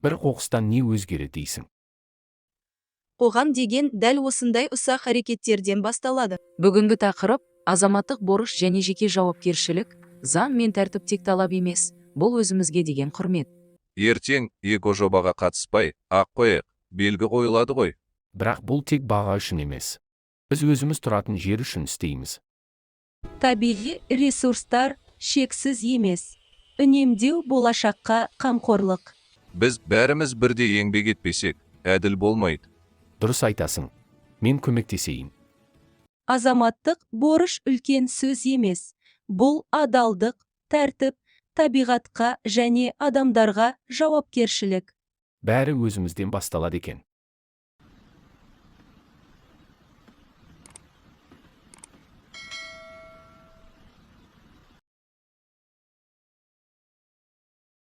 бір қоқыстан не өзгереді дейсің? Қоғам деген дәл осындай ұсақ әрекеттерден басталады. Бүгінгі тақырып азаматтық борыш және жеке жауапкершілік, заң мен тәртіп тек талап емес, бұл өзімізге деген құрмет. Ертең эко-жобаға қатыспай ақ қояйық, белгі қойылады ғой. Бірақ бұл тек баға үшін емес. Біз өзіміз тұратын жер үшін істейміз. Табиғи ресурстар шексіз емес. Үнемдеу болашаққа қамқорлық. Біз бәріміз бірдей еңбек етпесек, әділ болмайды. Дұрыс айтасың. Мен көмектесейін. Азаматтық борыш үлкен сөз емес. Бұл адалдық, тәртіп, табиғатқа және адамдарға жауапкершілік. Бәрі өзімізден басталады екен.